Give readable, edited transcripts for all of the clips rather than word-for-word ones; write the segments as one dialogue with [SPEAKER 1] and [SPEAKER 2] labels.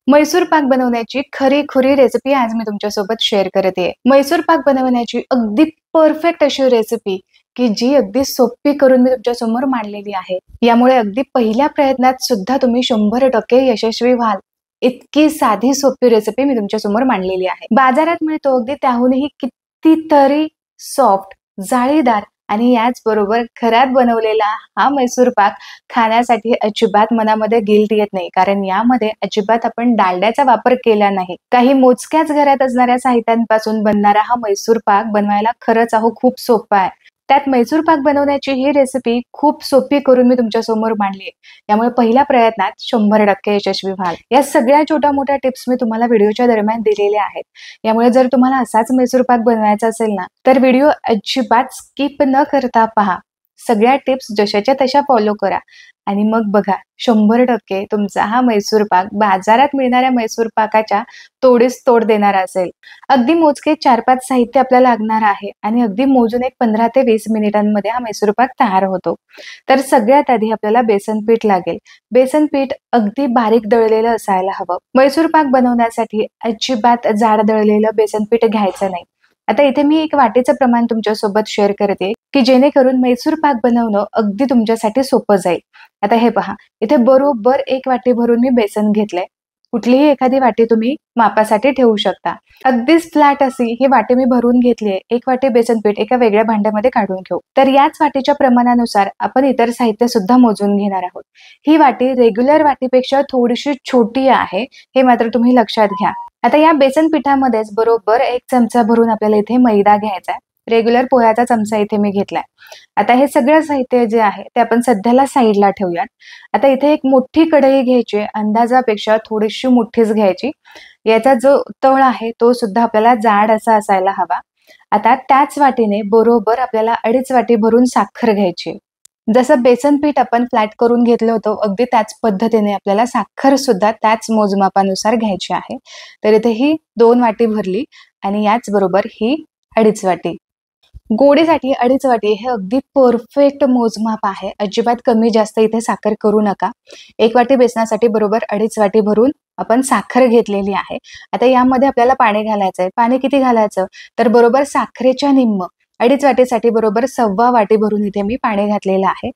[SPEAKER 1] मैसूर पाक बनवण्याची खरी-खुरी रेसिपी आज मी तुमच्यासोबत शेअर करत आहे. मैसूर पाक बनवण्याची अगदी परफेक्ट अशी रेसिपी की जी अगदी सोपी करून मी तुमच्यासमोर मांडलेली आहे. यामुळे अगदी पहिल्या प्रयत्नात सुद्धा तुम्ही 100% यशस्वी व्हाल. इतकी साधी सोपी रेसिपी मी तुमच्यासमोर मांडलेली आहे. बाजारात मिळतो अगदी त्याहूनही कितीतरी सॉफ्ट, जाळीदार आणि याचबरोबर घरात बनवलेला हा मैसूर पाक खाण्यासाठी अजिबात मनामध्ये गिल्ट येत नाही, कारण यामध्ये अजिबात आपण डालड्याचा वापर केला नाही. काही मोजक्याच घरात असणाऱ्या साहित्यांपासून बनणारा हा मैसूर पाक बनवायला खरंच खूप सोपा आहे. त्यात मैसूर पाक बनवण्याची ही रेसिपी खूप सोपी करून मी तुमच्या समोर मांडली. यामुळे पहिल्या प्रयत्नात 100% यशस्वी व्हाल. या सगळ्या छोट्या मोठ्या टिप्स मी तुम्हाला व्हिडिओच्या दरम्यान दिलेल्या आहेत. यामुळे जर तुम्हाला असाच मैसूर पाक बनवायचा असेल ना, तर व्हिडिओ अजिबात स्किप न करता पहा. सगळ्या टिप्स जशाच्या तशा फॉलो करा आणि मग बघा 100% तुमचा हा मैसूर पाक बाजारात मिळणाऱ्या मैसूर पाकाच्या तोडीस तोड देणारा असेल. अगदी मोजके 4-5 साहित्य आपल्याला लागणार आहे आणि अगदी मोजून एक 15 ते 20 मिनिटांमध्ये हा मैसूर पाक तयार होतो. तर सगळ्यात आधी आपल्याला बेसन पीठ लागेल. बेसन पीठ अगदी बारीक दळलेलं असायला हवं. मैसूर पाक बनवण्यासाठी अजिबात जाड दळलेलं बेसन पीठ घ्यायचं नाही. आता इथे मी एक वाटीचं प्रमाण तुमच्यासोबत शेअर करते की जेणेकरून मैसूर पाक बनवणं अगदी तुमच्यासाठी सोपं जाईल. आता हे पहा, इथे बरोबर 1 वाटी भरून मी बेसन घेतलंय. कुठलीही एखादी वाटी तुम्ही मापासाठी ठेवू शकता. अगदीच फ्लॅट अशी ही वाटी मी भरून घेतलीये. 1 वाटी बेसन पीठ एका वेगळ्या भांड्यामध्ये काढून घेऊ. तर याच वाटीच्या प्रमाणानुसार आपण इतर साहित्य सुद्धा मोजून घेणार आहोत. ही वाटी रेग्युलर वाटीपेक्षा थोडीशी छोटी आहे, हे मात्र तुम्ही लक्षात घ्या. आता या बेसन पिठामध्येच बरोबर 1 चमचा भरून आपल्याला इथे मैदा घ्यायचा आहे. रेग्युलर पोह्याचा चमचा इथे मी घेतलाय. आता हे सगळं साहित्य जे आहे ते आपण सध्याला साईडला ठेवूयात. आता इथे एक मोठी कढई घ्यायची, अंदाजापेक्षा थोडीशी मोठीच घ्यायची. याचा जो तळ आहे तो सुद्धा आपल्याला जाड असा असायला हवा. आता त्याच वाटीने बरोबर आपल्याला 2.5 वाटी भरून साखर घ्यायची. जसं बेसन पीठ आपण फ्लॅट करून घेतलं होतं अगदी त्याच पद्धतीने आपल्याला साखर सुद्धा त्याच मोजमापानुसार घ्यायची आहे. तर इथे ही 2 वाटी भरली आणि याच बरोबर ही 2.5 वाटी. गोडीसाठी 2.5 वाटी हे अगदी परफेक्ट मोजमाप आहे. अजिबात कमी जास्त इथे साखर करू नका. 1 वाटी बेसनासाठी बरोबर 2.5 वाटी भरून आपण साखर घेतलेली आहे. आता यामध्ये आपल्याला पाणी घालायचंय. पाणी किती घालायचं, तर बरोबर साखरेच्या निम्म 2.5 वाटीसाठी बरोबर 1.25 वाटी भरून इथे मी पाणी घातलेलं आहे.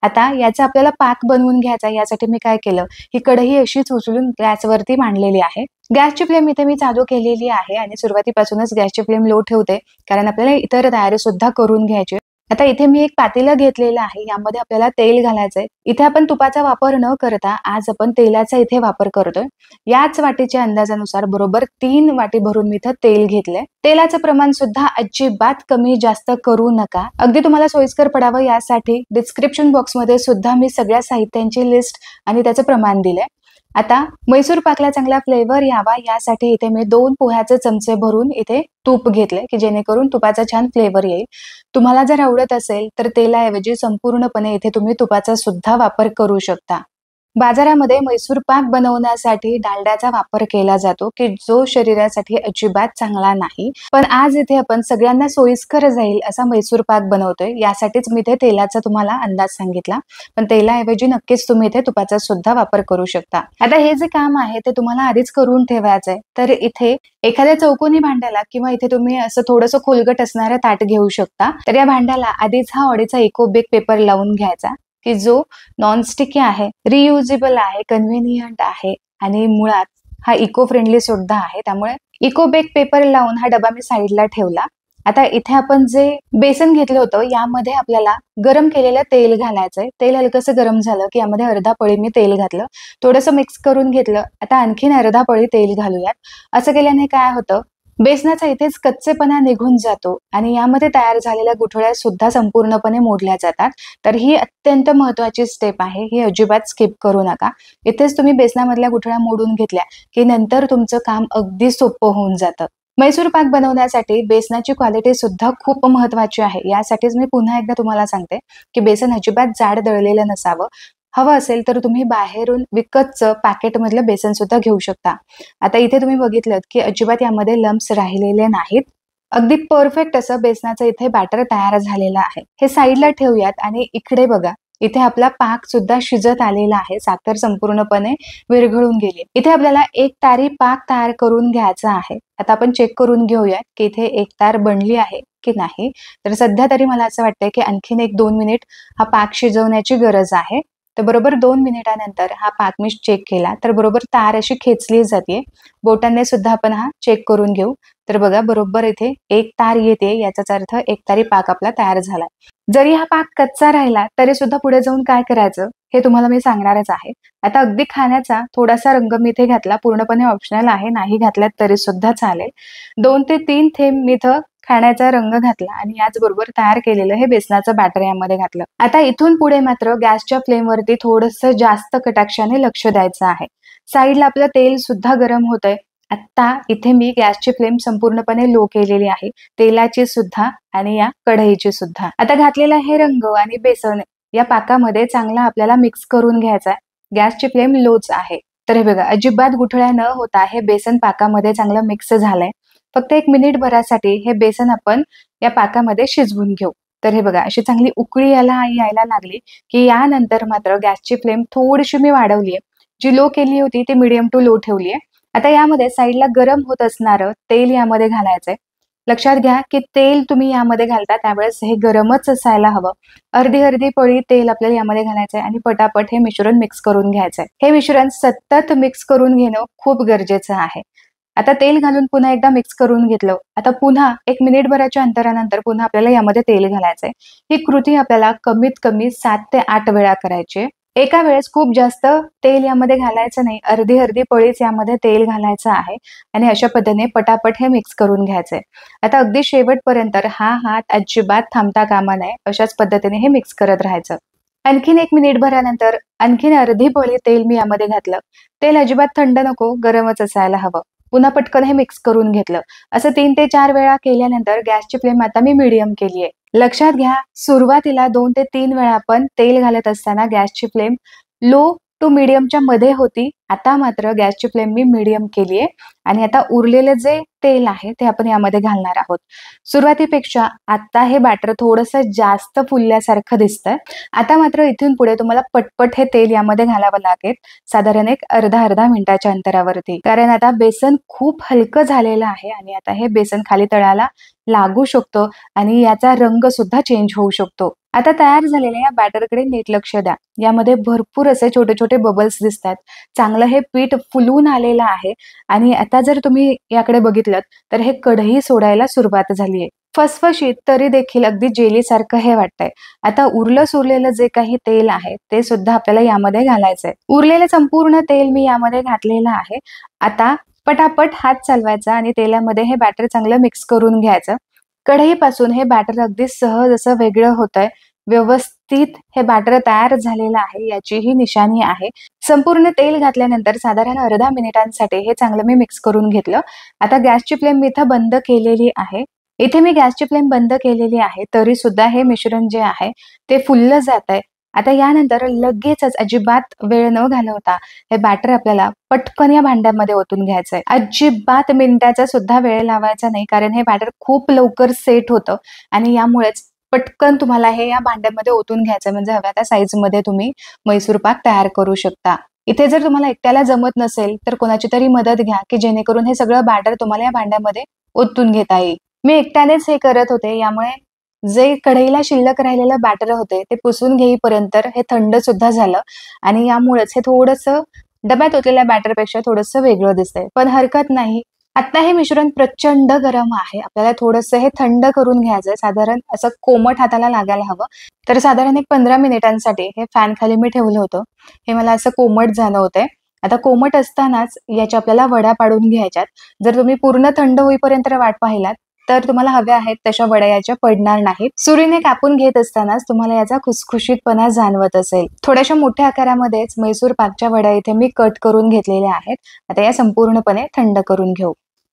[SPEAKER 1] आता याचा आपल्याला पाक बनवून घ्यायचा. यासाठी मी काय केलं, ही कढई अशीच उचलून गॅसवरती मांडलेली आहे. गॅसची फ्लेम इथे मी चालू केलेली आहे आणि सुरुवातीपासूनच गॅसची फ्लेम लो ठेवते, कारण आपल्याला इतर तयारी सुद्धा करून घ्यायची. आता इथे मी एक पातेलं घेतलेलं आहे. यामध्ये आपल्याला तेल घालायचंय. इथे आपण तुपाचा वापर न करता आज आपण तेलाचा इथे वापर करतोय. याच वाटीच्या अंदाजानुसार बरोबर 3 वाटी भरून मी इथं तेल घेतलंय. तेलाचं प्रमाण सुद्धा अजिबात कमी जास्त करू नका. अगदी तुम्हाला सोयीस्कर पडावं यासाठी डिस्क्रिप्शन बॉक्समध्ये सुद्धा मी सगळ्या साहित्यांची लिस्ट आणि त्याचं प्रमाण दिलंय. आता मैसूर पाकला चांगला फ्लेवर यावा यासाठी इथे मी 2 पोह्याचे चमचे भरून इथे तूप घेतले की जेणेकरून तुपाचा छान फ्लेवर येईल. तुम्हाला जर आवडत असेल तर तेलाऐवजी संपूर्णपणे इथे तुम्ही तुपाचा सुद्धा वापर करू शकता. बाजारामध्ये मैसूर पाक बनवण्यासाठी डालड्याचा वापर केला जातो की जो शरीरासाठी अजिबात चांगला नाही. पण आज इथे आपण सगळ्यांना सोयीस्कर जाईल असा मैसूर पाक बनवतोय. यासाठीच मी इथे तेलाचा तुम्हाला अंदाज सांगितला. पण तेलाऐवजी नक्कीच तुम्ही इथे तुपाचा सुद्धा वापर करू शकता. आता हे जे काम आहे ते तुम्हाला आधीच करून ठेवायचंय. तर इथे एखाद्या चौकोनी भांड्याला किंवा इथे तुम्ही असं थोडंसं खोलगट असणारं ताट घेऊ शकता. तर या भांड्याला आधीच हा ऑडीचा इको बेक पेपर लावून घ्यायचा की जो नॉनस्टिकी आहे, रियुजेबल आहे, कन्व्हिनियंट आहे आणि मुळात हा इको फ्रेंडली सुद्धा आहे. त्यामुळे इको बेक पेपर लावून हा डबा मी साईडला ठेवला. आता इथे आपण जे बेसन घेतलं होतं यामध्ये आपल्याला गरम केलेलं तेल घालायचंय. तेल हलकंसं गरम झालं की यामध्ये अर्धा पळी मी तेल घातलं. थोडंसं मिक्स करून घेतलं. आता आणखीन अर्धा पळी तेल घालूयात. असं केल्याने काय होतं, बेसनाचा इथेच कच्चेपणा निघून जातो आणि यामध्ये तयार झालेल्या गुठळ्या सुद्धा संपूर्णपणे मोडल्या जातात. तर ही अत्यंत महत्वाची स्टेप आहे. ही अजिबात स्किप करू नका. इथेच तुम्ही बेसनामधल्या गुठळ्या मोडून घेतल्या की नंतर तुमचं काम अगदी सोपं होऊन जातं. मैसूर पाक बनवण्यासाठी बेसनाची क्वालिटी सुद्धा खूप महत्वाची आहे. यासाठीच मी पुन्हा एकदा तुम्हाला सांगते की बेसन अजिबात जाड दळलेलं नसावं. हवं असेल तर तुम्ही बाहेरून विकतचं पॅकेटमधलं बेसन सुद्धा घेऊ शकता. आता इथे तुम्ही बघितलं की अजिबात यामध्ये लम्प्स राहिलेले नाहीत. अगदी परफेक्ट असं बेसनाचं इथे बॅटर तयार झालेलं आहे. हे साईडला ठेवूयात आणि इकडे बघा, इथे आपला पाक सुद्धा शिजत आलेला आहे, साखर संपूर्णपणे विरघळून गेली. इथे आपल्याला एक तारी पाक तयार करून घ्यायचा आहे. आता आपण चेक करून घेऊयात की इथे एक तार बनली आहे की नाही. तर सध्या तरी मला असं वाटतंय की आणखीन 1-2 मिनिट हा पाक शिजवण्याची गरज आहे. तर बरोबर 2 मिनिटानंतर हा पाक मी चेक केला तर बरोबर तार अशी खेचली जाते. बोटाने सुद्धा आपण हा चेक करून घेऊ. तर बघा बरोबर इथे एक तार येते, याचाच अर्थ एक तारी पाक आपला तयार झाला. जरी हा पाक कच्चा राहिला तरी सुद्धा पुढे जाऊन काय करायचं हे तुम्हाला मी सांगणारच आहे. आता अगदी खाण्याचा थोडासा रंग मी इथे घातला, पूर्णपणे ऑप्शनल आहे, नाही घातल्यात तरी सुद्धा चालेल. 2 ते 3 थेंब मी इथं खाण्याचा रंग घातला आणि याचबरोबर तयार केलेलं हे बेसनाचं बॅटर यामध्ये घातलं. आता इथून पुढे मात्र गॅसच्या फ्लेमवरती थोडंसं जास्त कटाक्षाने लक्ष द्यायचं आहे. साईडला आपलं तेल सुद्धा गरम होतंय. आता इथे मी गॅसची फ्लेम संपूर्णपणे लो केलेली आहे, तेलाची सुद्धा आणि या कढईची सुद्धा. आता घातलेला हे रंग आणि बेसन या पाकामध्ये चांगला आपल्याला मिक्स करून घ्यायचा आहे. गॅसची फ्लेम लोच आहे. तर हे बघा अजिबात गुठळ्या न होता हे बेसन पाकामध्ये चांगलं मिक्स झालंय. फक्त 1 मिनिट भरासाठी हे बेसन आपण या पाकामध्ये शिजवून घेऊ. तर हे बघा अशी चांगली उकळी यायला लागली की यानंतर मात्र गॅसची फ्लेम थोडीशी मी वाढवलीये. जी लो केली होती ती मीडियम टू लो ठेवलीये. आता यामध्ये साईडला गरम होत असणारं तेल यामध्ये घालायचंय. लक्षात घ्या की तेल तुम्ही यामध्ये घालता त्यावेळेस हे गरमच असायला हवं. अर्धी पळी तेल आपल्याला यामध्ये घालायचंय आणि पटापट हे मिश्रण मिक्स करून घ्यायचंय. हे मिश्रण सतत मिक्स करून घेणं खूप गरजेचं आहे. आता तेल घालून पुन्हा एकदा मिक्स करून घेतलं. आता पुन्हा 1 मिनिटभराच्या अंतरानंतर पुन्हा आपल्याला यामध्ये तेल घालायचंय. ही कृती आपल्याला कमीत कमी 7 ते 8 वेळा करायची. एका वेळेस खूप जास्त तेल यामध्ये घालायचं नाही, अर्धी पळीच यामध्ये तेल घालायचं आहे आणि अशा पद्धतीने पटापट हे मिक्स करून घ्यायचंय. आता अगदी शेवटपर्यंत हा हात अजिबात थांबता कामा नये, अशाच पद्धतीने हे मिक्स करत राहायचं. आणखीन 1 मिनिट भरानंतर आणखीन अर्धी पळी तेल मी यामध्ये घातलं. तेल अजिबात थंड नको, गरमच असायला हवं. पुन्हा पटकन हे मिक्स करून घेतलं. असं 3 ते 4 वेळा केल्यानंतर गॅसची फ्लेम आता मी मीडियम केली आहे. लक्षात घ्या सुरुवातीला 2 ते 3 वेळा आपण तेल घालत असताना गॅसची फ्लेम लो टू मीडियमच्या मध्ये होती. आता मात्र गॅसची फ्लेम मी मीडियम केली आहे आणि आता उरलेले जे तेल आहे ते आपण यामध्ये घालणार आहोत. सुरुवातीपेक्षा आता हे बॅटर थोडंसं जास्त फुलल्यासारखं दिसतंय. आता मात्र इथून पुढे तुम्हाला पटपट हे तेल यामध्ये घालावं लागेल, साधारण एक अर्धा मिनिटाच्या अंतरावरती. कारण आता बेसन खूप हलकं झालेलं आहे आणि आता हे बेसन खाली तळाला लागू शकतो आणि याचा रंग सुद्धा चेंज होऊ शकतो. आता तयार झालेल्या या बॅटरकडे नीट लक्ष द्या. यामध्ये भरपूर असे छोटे छोटे बबल्स दिसतात. चांगलं हे पीठ फुलून आलेलं आहे आणि आता जर तुम्ही याकडे बघितलं तर हे कढई सोडायला सुरुवात झालीये. फसफशीत तरी देखील अगदी जेली सारखं हे वाटतंय. आता उरलेलं जे काही तेल आहे ते सुद्धा आपल्याला यामध्ये घालायचंय. उरलेलं संपूर्ण तेल मी यामध्ये घातलेलं आहे. आता पटापट हात चालवायचा आणि तेलामध्ये हे बॅटर चांगलं मिक्स करून घ्यायचं. कढईपासून हे बॅटर अगदी सहज असं वेगळं होतंय. व्यवस्थित हे बॅटर तयार झालेलं आहे याची ही निशाणी आहे. संपूर्ण तेल घातल्यानंतर साधारण अर्धा मिनिटांसाठी हे चांगलं मी मिक्स करून घेतलं. आता गॅसची फ्लेम मी इथं बंद केलेली आहे. इथे मी गॅसची फ्लेम बंद केलेली आहे तरी सुद्धा हे मिश्रण जे आहे ते फुललं जात आहे. आता यानंतर लगेचच अजिबात वेळ न घालवता हे बॅटर आपल्याला पटकन या भांड्यामध्ये ओतून घ्यायचंय. अजिबात मिनिटाचा सुद्धा वेळ लावायचा नाही, कारण हे बॅटर खूप लवकर सेट होतं आणि यामुळेच पटकन तुम्हाला हे या भांड्यामध्ये ओतून घ्यायचं, म्हणजे हव्या त्या साईज मध्ये तुम्ही मैसूर पाक तयार करू शकता. इथे जर तुम्हाला एकट्याला जमत नसेल तर कोणाची तरी मदत घ्या की जेणेकरून हे सगळं बॅटर तुम्हाला या भांड्यामध्ये ओतून घेता येईल. मी एकट्यानेच हे करत होते, यामुळे जे कढईला शिल्लक राहिलेलं बॅटर होते ते पुसून घेईपर्यंत हे थंड सुद्धा झालं आणि यामुळेच हे थोडंसं डब्यात ओतलेल्या बॅटरपेक्षा थोडंसं वेगळं दिसतंय. पण हरकत नाही. आता हे मिश्रण प्रचंड गरम आहे. आपल्याला थोडंसं हे थंड करून घ्यायचंय. साधारण असं कोमट हाताला लागायला हवं. तर साधारण एक 15 मिनिटांसाठी हे फॅन खाली मी ठेवलं होतं. हे मला असं कोमट झालं होतंय. आता कोमट असतानाच याच्या आपल्याला वड्या पाडून घ्यायच्यात. जर तुम्ही पूर्ण थंड होईपर्यंत वाट पाहिलात तर तुम्हाला हव्या आहेत तशा वड्या याच्या पडणार नाहीत. सुरीने कापून घेत असतानाच तुम्हाला याचा खुसखुशीतपणा जाणवत असेल. थोड्याशा मोठ्या आकारामध्येच मैसूर पाकच्या वड्या इथे मी कट करून घेतलेल्या आहेत. आता या संपूर्णपणे थंड करून घेऊ.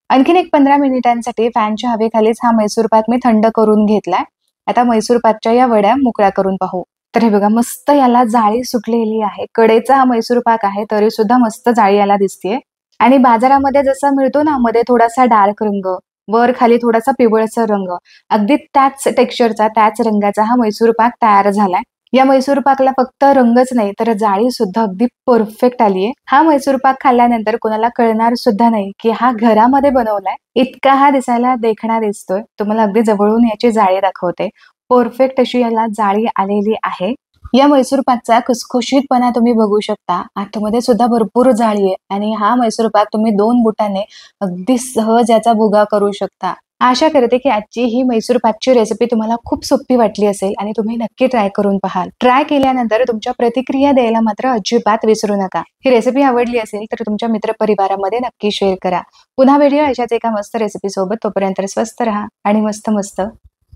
[SPEAKER 1] आणखीन एक 15 मिनिटांसाठी फॅनच्या हवेखालीच हा मैसूर पाक मी थंड करून घेतलाय. आता मैसूर पाकच्या या वड्या मोकळ्या करून पाहू. तर हे बघा मस्त याला जाळी सुटलेली आहे. कडेचा हा मैसूर पाक आहे तरी सुद्धा मस्त जाळी याला दिसतेय आणि बाजारामध्ये जसा मिळतो ना मध्ये थोडासा डार्क रंग, वर खाली थोडासा पिवळसर रंग, अगदी त्याच टेक्स्चरचा त्याच रंगाचा हा मैसूर पाक तयार झालाय. या मैसूर पाकला फक्त रंगच नाही तर जाळी सुद्धा अगदी परफेक्ट आलीये. हा मैसूर पाक खाल्ल्यानंतर कोणाला कळणार सुद्धा नाही की हा घरामध्ये बनवलाय. इतका हा दिसायला देखणा दिसतोय. तुम्हाला अगदी जवळून याची जाळी दाखवते. परफेक्ट अशी याला जाळी आलेली आहे. या मैसूर पाकचा खुसखुशीतपणा तुम्ही बघू शकता. आतमध्ये सुद्धा भरपूर जाळी आहे आणि हा मैसूर पाक तुम्ही 2 बोटाने अगदी सहज याचा भुगा करू शकता. आशा करते की आजची ही मैसूर पाकची रेसिपी तुम्हाला खूप सोपी वाटली असेल आणि तुम्ही नक्की ट्राय करून पाहाल. ट्राय केल्यानंतर तुमच्या प्रतिक्रिया द्यायला मात्र अजिबात विसरू नका. ही रेसिपी आवडली असेल तर तुमच्या मित्रपरिवारामध्ये नक्की शेअर करा. पुन्हा भेटूया अशाच एका मस्त रेसिपी सोबत. तोपर्यंत स्वस्त राहा आणि मस्त मस्त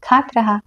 [SPEAKER 1] खात राहा.